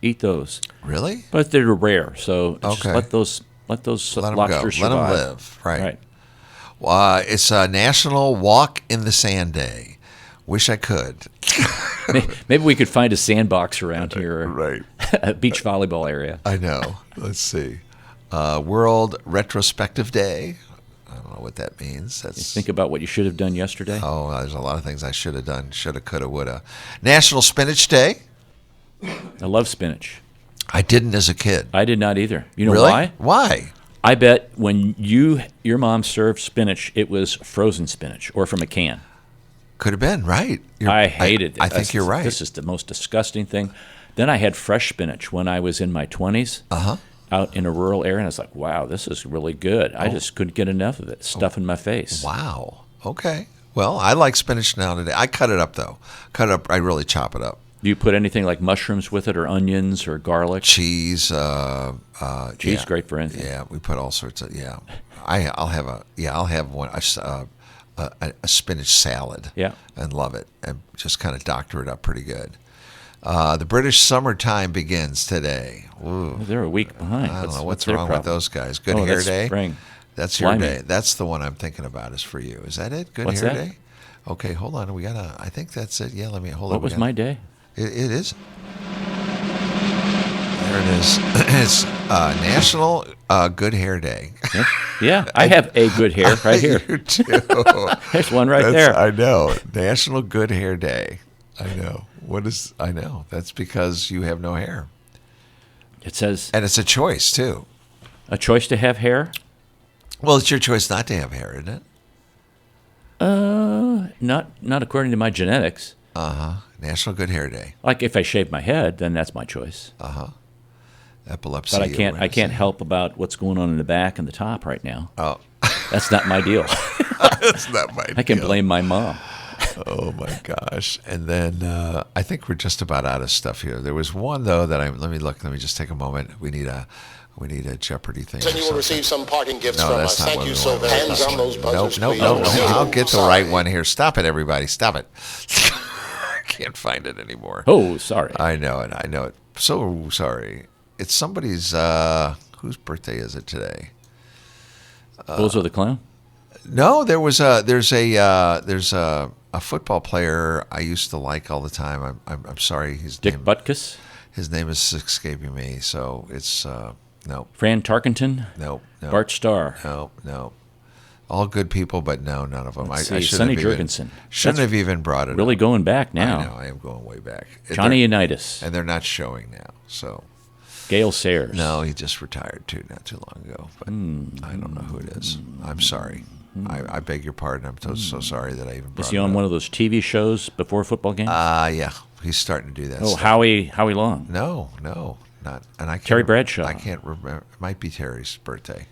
A: eat those.
B: Really?
A: But they're rare, so just
B: Okay.
A: let those
B: Let them go.
A: lobsters
B: Let them
A: survive.
B: live. Right.
A: Right.
B: It's a National Walk in the Sand Day. Wish I could.
A: Maybe we could find a sandbox around here,
B: Right.
A: a beach volleyball area.
B: I know. Let's see. World Retrospective Day. I don't know what that means. That's
A: Think about what you should have done yesterday.
B: Oh, there's a lot of things I should have done. Shoulda, coulda, woulda. National Spinach Day.
A: I love spinach.
B: I didn't as a kid.
A: I did not either. You know
B: Really?
A: why?
B: Why?
A: I bet when your mom served spinach, it was frozen spinach or from a can.
B: Could have been, right.
A: I hated it.
B: I think you're right.
A: This is the most disgusting thing. Then I had fresh spinach when I was in my 20s out in a rural area, and I was like, wow, this is really good. I just couldn't get enough of it. Stuff in my face.
B: Wow. Okay. Well, I like spinach now today. I cut it up, though. I really chop it up.
A: Do you put anything like mushrooms with it or onions or garlic?
B: Cheese.
A: Cheese
B: yeah.
A: great for anything.
B: Yeah, we put all sorts of, yeah. I'll have one, a spinach salad.
A: Yeah.
B: And love it. And just kind of doctor it up pretty good. The British summertime begins today. Ooh.
A: They're a week behind.
B: I don't know what's
A: their
B: wrong with
A: problem?
B: those guys. Good
A: Oh,
B: Hair
A: that's
B: Day.
A: spring.
B: That's your
A: Blimey.
B: day. That's the one I'm thinking about is for you. Is that it? Good
A: What's
B: Hair
A: that?
B: Day? Okay, hold on. I think that's it. Yeah, let me hold on.
A: What was my day?
B: It is. There it is. It's National Good Hair Day.
A: Yeah, I have a good hair right here.
B: You too.
A: There's one right there.
B: I know. National Good Hair Day. I know. I know. That's because you have no hair.
A: It says
B: And it's a choice, too.
A: a choice to have hair.
B: Well, it's your choice not to have hair, isn't it?
A: Not according to my genetics.
B: National Good Hair Day.
A: Like if I shave my head, then that's my choice.
B: Epilepsy.
A: But I can't
B: awareness.
A: help about what's going on in the back and the top right now.
B: Oh,
A: That's not my deal.
B: that's not my
A: I can
B: deal.
A: blame my mom.
B: Oh my gosh! And then I think we're just about out of stuff here. There was one though that let me look. Let me just take a moment. We need a Jeopardy thing.
D: And you will receive some parting gifts
B: No,
D: from
B: that's
D: us.
B: not
D: Thank
B: what
D: you
B: we
D: so
B: want.
D: very much. Hands on those buzzers,
B: Nope.
D: please.
B: I'll get the
D: Sorry.
B: right one here. Stop it, everybody! Stop it! I can't find it anymore.
A: Oh, sorry.
B: I know it. I know it. So sorry. It's somebody's. Whose birthday is it today?
A: Bozo the Clown?
B: No, there's a football player I used to like all the time. I'm sorry,
A: Dick Butkus?
B: his name is escaping me. So it's no,
A: Fran Tarkenton?
B: no,
A: Bart Starr?
B: no. All good people, but no, none of them.
A: Let's
B: I
A: see,
B: shouldn't
A: Sonny
B: have even,
A: Jurgensen.
B: Shouldn't
A: That's
B: have even brought it.
A: Really
B: up.
A: going back now.
B: I know. I am going way back.
A: Johnny
B: They're-
A: Unitas.
B: and they're not showing now. So
A: Gail Sayers.
B: no, he just retired too, not too long ago. But I don't know who it is. I'm sorry. I beg your pardon. I'm so sorry that I even brought
A: Is he
B: it
A: on
B: up.
A: one of those TV shows before football games?
B: Yeah, he's starting to do that.
A: oh,
B: stuff.
A: Howie Long.
B: No, not. And I can't,
A: Terry Bradshaw.
B: I can't remember. It might be Terry's birthday.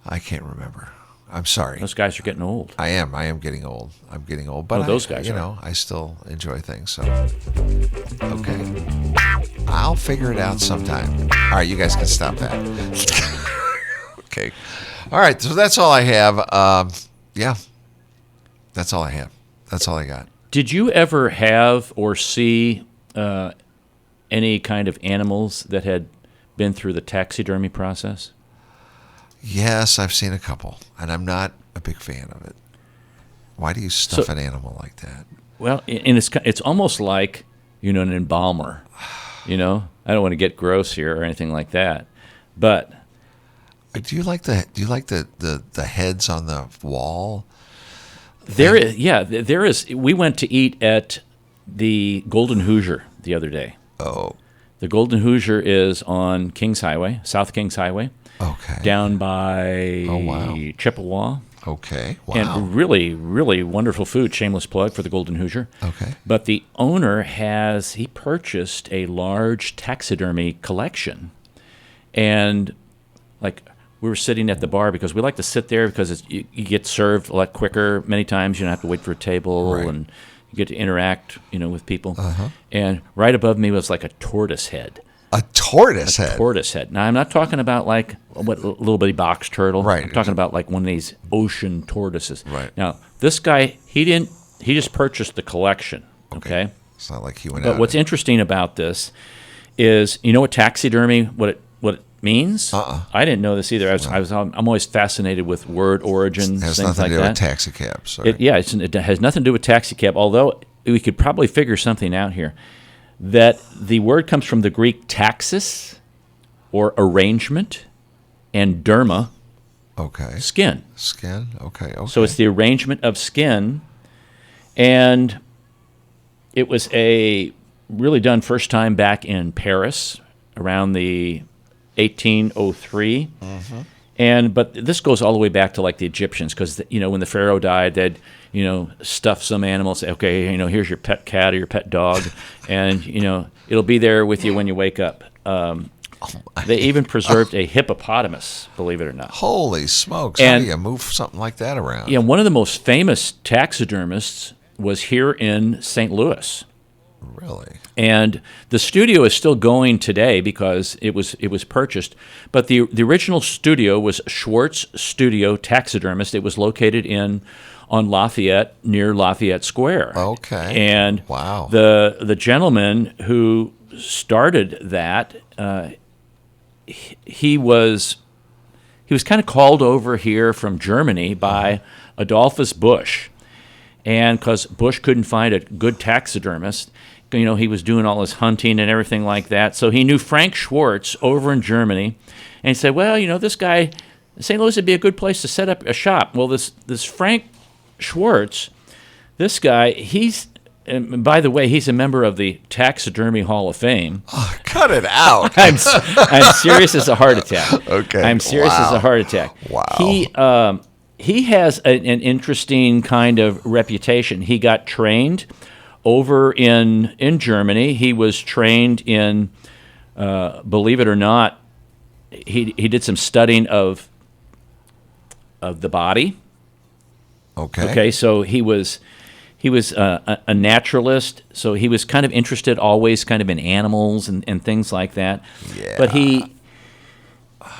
B: I can't remember. I'm sorry.
A: Those guys are getting old.
B: I am getting old. I'm getting old, but
A: Oh, those guys
B: you
A: are.
B: know, I still enjoy things. So, okay, I'll figure it out sometime. All right, you guys can stop that. Okay. All right, so that's all I have. Yeah, that's all I have. That's all I got.
A: Did you ever have or see any kind of animals that had been through the taxidermy process?
B: Yes, I've seen a couple, and I'm not a big fan of it. Why do you stuff
A: So-
B: an animal like that?
A: Well, and it's almost like, an embalmer. I don't want to get gross here or anything like that, but
B: Do you like the heads on the wall?
A: There is. We went to eat at the Golden Hoosier the other day.
B: Oh,
A: The Golden Hoosier is on Kings Highway, South Kings Highway,
B: okay.
A: down by
B: wow.
A: Chippewa.
B: Okay, wow.
A: And really, really wonderful food. Shameless plug for the Golden Hoosier.
B: Okay.
A: But the owner he purchased a large taxidermy collection. And like we were sitting at the bar because we like to sit there because you get served a lot quicker. Many times you don't have to wait for a table
B: Right.
A: and you get to interact, with people.
B: Uh-huh.
A: And right above me was like a tortoise head.
B: A tortoise head.
A: Tortoise head. Now, I'm not talking about like what little bitty box turtle.
B: Right.
A: I'm talking about like one of these ocean tortoises.
B: Right.
A: Now, this guy, he just purchased the collection. Okay.
B: It's not like he went out.
A: But what's interesting about this is, you know what taxidermy, what it means? I didn't know this either. I'm always fascinated with word origins,
B: It has
A: things
B: nothing
A: like
B: to do
A: that.
B: with taxi cabs. Sorry.
A: It has nothing to do with taxi cab, although we could probably figure something out here. That the word comes from the Greek taxis, or arrangement, and derma,
B: Okay.
A: skin.
B: Skin. Okay. Okay.
A: So it's the arrangement of skin, and it was really done first time back in Paris around the 1803. But this goes all the way back to like the Egyptians, because when the pharaoh died, they'd stuff some animal, say, okay, here's your pet cat or your pet dog, and it'll be there with you when you wake up. They even preserved a hippopotamus, believe it or not.
B: Holy smokes! How do you move something like that around?
A: Yeah, one of the most famous taxidermists was here in St. Louis.
B: Really?
A: And the studio is still going today because it was purchased. But the original studio was Schwarz Studio Taxidermists. It was located on Lafayette, near Lafayette Square.
B: Okay.
A: And
B: wow.
A: The gentleman who started that, he was kind of called over here from Germany by Adolphus Busch. And because Bush couldn't find a good taxidermist, he was doing all his hunting and everything like that. So he knew Frank Schwarz over in Germany, and he said, "Well, this guy, St. Louis would be a good place to set up a shop." Well, this Frank Schwarz, this guy, and by the way, he's a member of the Taxidermy Hall of Fame.
B: Oh, cut it out.
A: I'm serious as a heart attack.
B: Okay.
A: I'm serious as a heart attack.
B: Wow.
A: He has an interesting kind of reputation. He got trained over in Germany. He was trained in, believe it or not, he did some studying of the body.
B: Okay.
A: Okay, so he was a naturalist. So he was kind of interested always kind of in animals and things like that.
B: Yeah.
A: But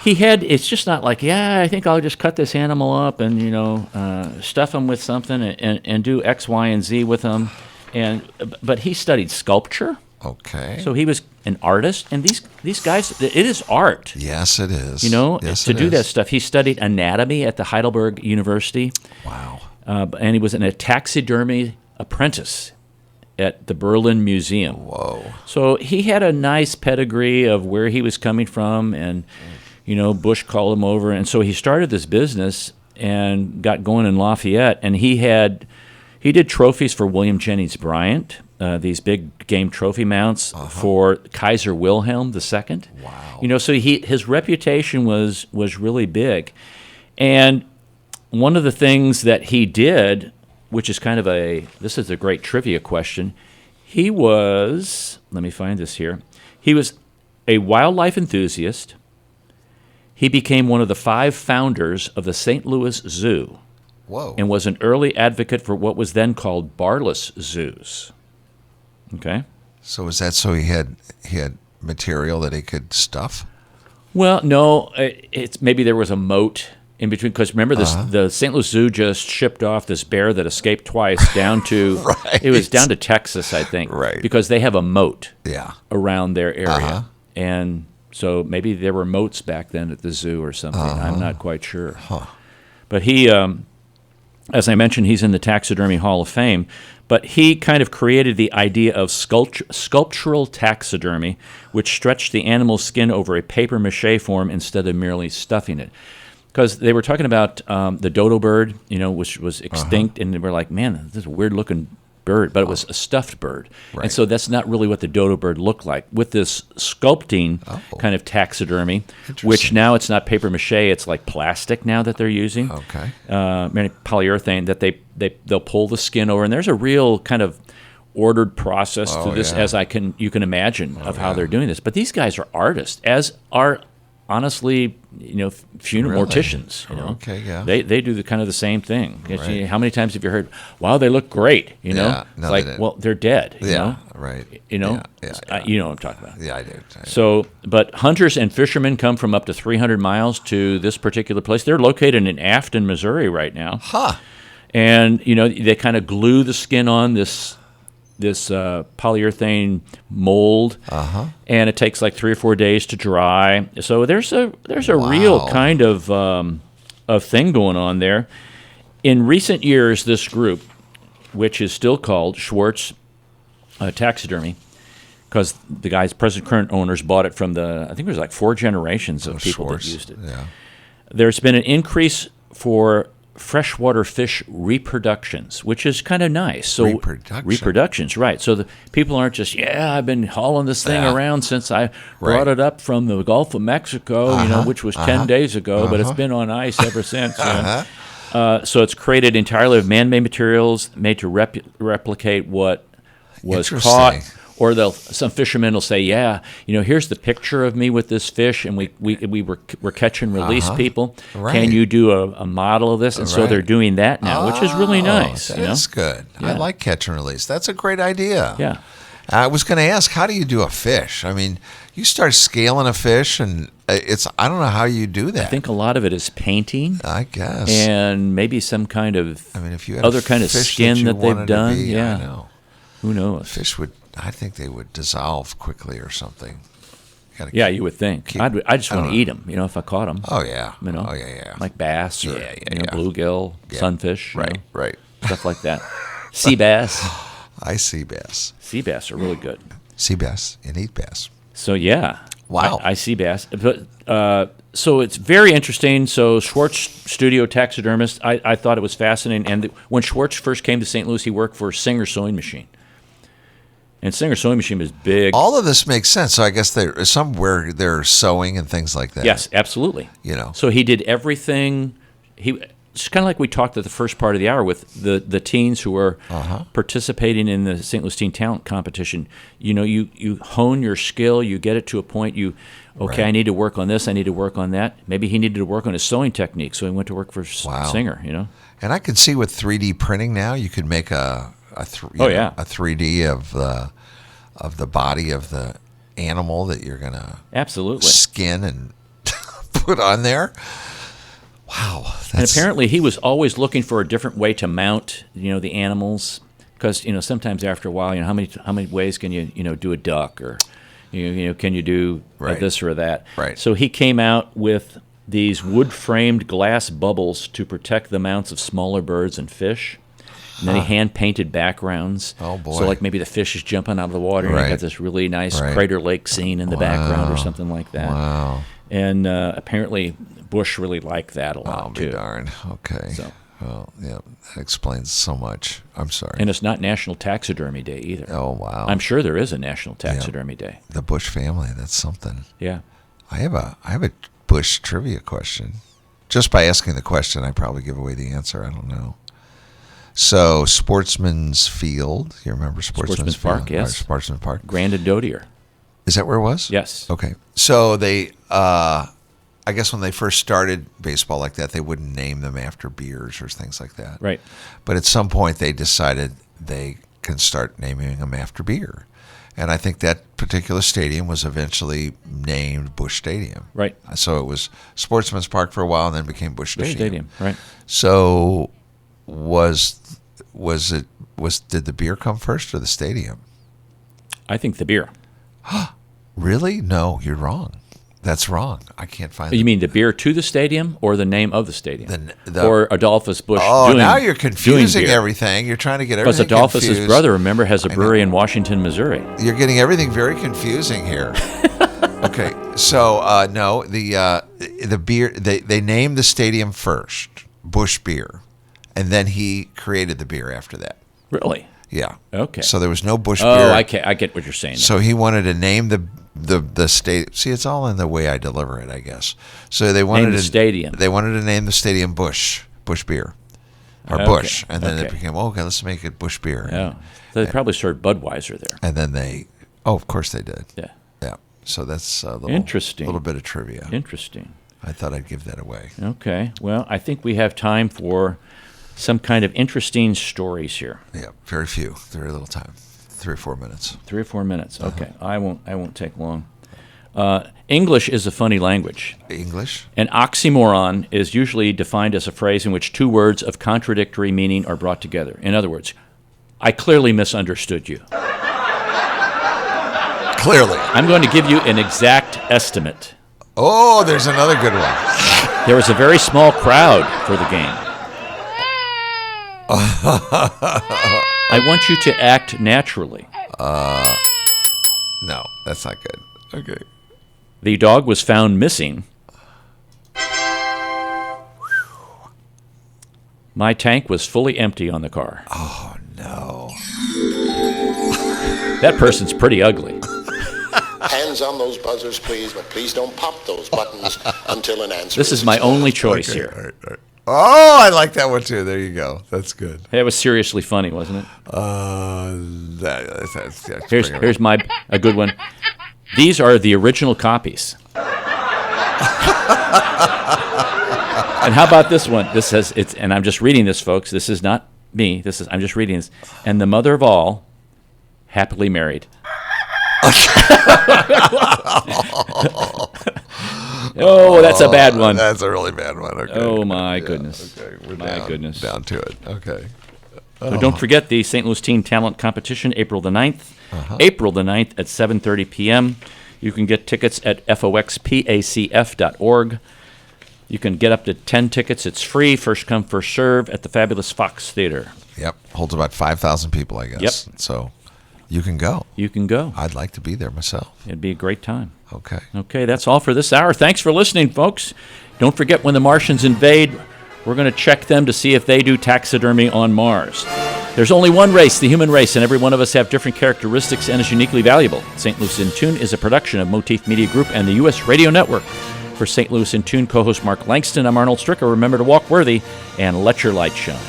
A: it's just not like, I think I'll just cut this animal up and, stuff him with something and do X, Y, and Z with him. But he studied sculpture.
B: Okay.
A: So he was an artist. And these guys, it is art.
B: Yes, it is.
A: Yes, to do that stuff. He studied anatomy at the Heidelberg University.
B: Wow.
A: And he was a taxidermy apprentice at the Berlin Museum.
B: Whoa.
A: So he had a nice pedigree of where he was coming from, and Bush called him over, and so he started this business and got going in Lafayette, and he did trophies for William Jennings Bryant, these big game trophy mounts for Kaiser Wilhelm II.
B: Wow.
A: So his reputation was really big, and one of the things that he did, which is this is a great trivia question, he was, let me find this here, he was a wildlife enthusiast. He became one of the 5 founders of the St. Louis Zoo.
B: Whoa.
A: And was an early advocate for what was then called barless zoos. Okay?
B: So is that so he had material that he could stuff?
A: Well, no, it's maybe there was a moat in between, because remember the St. Louis Zoo just shipped off this bear that escaped twice down to
B: Right.
A: It was down to Texas, I think.
B: Right.
A: Because they have a moat around their area. And so maybe there were moats back then at the zoo or something. I'm not quite sure. But he As I mentioned, he's in the Taxidermy Hall of Fame, but he kind of created the idea of sculptural taxidermy, which stretched the animal's skin over a papier-mâché form instead of merely stuffing it. Because they were talking about the dodo bird, which was extinct, and they were like, man, this is a weird-looking bird, but it was a stuffed bird.
B: Right.
A: And so that's not really what the dodo bird looked like. With this sculpting kind of taxidermy, which now it's not paper mache, it's like plastic now that they're using.
B: Okay.
A: Polyurethane that they'll pull the skin over, and there's a real kind of ordered process to this, as you can imagine, of how they're doing this. But these guys are artists, as are honestly, funeral morticians.
B: Okay, yeah.
A: They do the kind of the same thing.
B: Right.
A: How many times have you heard, "Wow, they look great"?
B: Yeah,
A: It's like, well, they're dead.
B: Yeah, right.
A: You know
B: Yeah.
A: you know what I'm talking about.
B: Yeah, I do.
A: So, but hunters and fishermen come from up to 300 miles to this particular place. They're located in Afton, Missouri, right now.
B: Huh.
A: And they kind of glue the skin on this polyurethane mold, and it takes like 3 or 4 days to dry. So there's a real kind of thing going on there. In recent years, this group, which is still called Schwarz Taxidermy, because the current owners bought it from I think it was like 4 generations of people
B: Schwarz.
A: that used it.
B: Yeah.
A: There's been an increase for freshwater fish reproductions, which is kind of nice. So reproductions, right. So the people aren't just, I've been hauling this thing around since I brought it up from the Gulf of Mexico, which was 10 days ago, but it's been on ice ever since. So it's created entirely of man-made materials made to replicate what was caught. Or some fishermen will say, here's the picture of me with this fish, and we're catch and release people.
B: Right.
A: Can you do a model of this? And so they're doing that now, which is really nice.
B: That's good. I like catch and release. That's a great idea.
A: Yeah.
B: I was going to ask, how do you do a fish? I mean, you start scaling a fish, and I don't know how you do that.
A: I think a lot of it is painting.
B: I guess.
A: And maybe some kind of
B: if you had
A: other kind of skin that they've done.
B: I know.
A: Who knows?
B: Fish I think they would dissolve quickly or something.
A: You would think. I just want to eat them, if I caught them.
B: Oh, yeah.
A: Oh,
B: yeah.
A: Like bass or bluegill, sunfish.
B: Right.
A: Stuff like that. Sea bass.
B: I see bass.
A: Sea bass are really good.
B: Sea bass and eat bass.
A: So, yeah.
B: Wow.
A: I see bass. But, so it's very interesting. So Schwarz Studio Taxidermists, I thought it was fascinating. And when Schwarz first came to St. Louis, he worked for Singer Sewing Machine. And Singer Sewing Machine was big.
B: All of this makes sense. So I guess there's somewhere they're sewing and things like that.
A: Yes, absolutely. So he did everything. It's kind of like we talked at the first part of the hour with the teens who are participating in the St. Louis Teen Talent Competition. You hone your skill. You get it to a point. I need to work on this. I need to work on that. Maybe he needed to work on his sewing technique, so he went to work for Singer.
B: And I can see with 3D printing now, you could make a 3D of the body of the animal that you're gonna skin and put on there. Wow!
A: And apparently he was always looking for a different way to mount, the animals, because sometimes after a while, how many ways can you do a duck, or can you do this or that?
B: Right.
A: So he came out with these wood-framed glass bubbles to protect the mounts of smaller birds and fish. And then he hand-painted backgrounds.
B: Oh, boy.
A: So, like, maybe the fish is jumping out of the water, and you got this really nice Crater Lake scene in the background or something like that.
B: Wow.
A: And apparently Bush really liked that a lot, too.
B: I'll be darned. Okay.
A: So.
B: Well, yeah, that explains so much. I'm sorry.
A: And it's not National Taxidermy Day either.
B: Oh, wow.
A: I'm sure there is a National Taxidermy Day.
B: The Bush family, that's something.
A: Yeah.
B: I have a Bush trivia question. Just by asking the question, I probably give away the answer. I don't know. So, Sportsman's Field. You remember Sportsman's
A: Park,
B: Field?
A: yes.
B: Right, Sportsman's Park.
A: Grand and Dodier.
B: Is that where it was?
A: Yes.
B: Okay. So, they, I guess when they first started baseball like that, they wouldn't name them after beers or things like that.
A: Right.
B: But at some point, they decided they can start naming them after beer. And I think that particular stadium was eventually named Busch Stadium.
A: Right.
B: So it was Sportsman's Park for a while and then became Busch Stadium.
A: Busch Stadium, right.
B: So did the beer come first or the stadium?
A: I think the beer.
B: Really? No, you're wrong. That's wrong. I can't find
A: You mean the beer to the stadium or the name of the stadium? Or Adolphus Busch
B: now you're confusing everything. You're trying to get everything
A: Because Adolphus's
B: confused.
A: brother, remember, has a brewery in Washington, Missouri.
B: You're getting everything very confusing here. Okay, so no, the beer, they named the stadium first, Busch Beer, and then he created the beer after that.
A: Really?
B: Yeah.
A: Okay.
B: So there was no Busch beer.
A: Oh, I get what you're saying.
B: So he wanted to name the state. See, it's all in the way I deliver it, I guess. So they wanted
A: the stadium.
B: They wanted to name the stadium Busch Beer, or Busch, and then it became okay. Let's make it Busch Beer.
A: Yeah. So they probably served Budweiser there.
B: And then of course they did.
A: Yeah.
B: Yeah. So that's a little
A: Interesting.
B: Little bit of trivia.
A: Interesting.
B: I thought I'd give that away.
A: Okay. Well, I think we have time for some kind of interesting stories here.
B: Yeah. Very few. Very little time. 3 or 4 minutes.
A: 3 or 4 minutes. Okay. I won't take long. English is a funny language.
B: English?
A: An oxymoron is usually defined as a phrase in which two words of contradictory meaning are brought together. In other words, I clearly misunderstood you.
B: Clearly.
A: I'm going to give you an exact estimate.
B: Oh, there's another good one.
A: There was a very small crowd for the game. I want you to act naturally.
B: No, that's not good. Okay.
A: The dog was found missing. My tank was fully empty on the car.
B: Oh, no.
A: That person's pretty ugly.
D: Hands on those buzzers, please, but please don't pop those buttons until an answer
A: This is my only choice here.
B: All right. Oh, I like that one too. There you go. That's good.
A: That was seriously funny, wasn't it?
B: That's
A: Here's a good one. These are the original copies. And how about this one? This says and I'm just reading this, folks. This is not me. I'm just reading this. And the mother of all, happily married. Oh, that's a bad one.
B: That's a really bad one. Okay.
A: Oh my goodness.
B: Okay, we're
A: down
B: to it. Okay.
A: So don't forget the St. Louis Teen Talent Competition, April the 9th. April the 9th at 7:30 p.m. You can get tickets at foxpacf.org. You can get up to 10 tickets. It's free, first come, first serve at the fabulous Fox Theater.
B: Yep. Holds about 5,000 people, I guess.
A: Yep.
B: So you can go.
A: You can go.
B: I'd like to be there myself.
A: It'd be a great time.
B: Okay.
A: Okay, that's all for this hour. Thanks for listening, folks. Don't forget, when the Martians invade, we're going to check them to see if they do taxidermy on Mars. There's only one race, the human race, and every one of us have different characteristics and is uniquely valuable. St. Louis in Tune is a production of Motif Media Group and the U.S. Radio Network. For St. Louis in Tune co-host Mark Langston, I'm Arnold Stricker. Remember to walk worthy and let your light shine.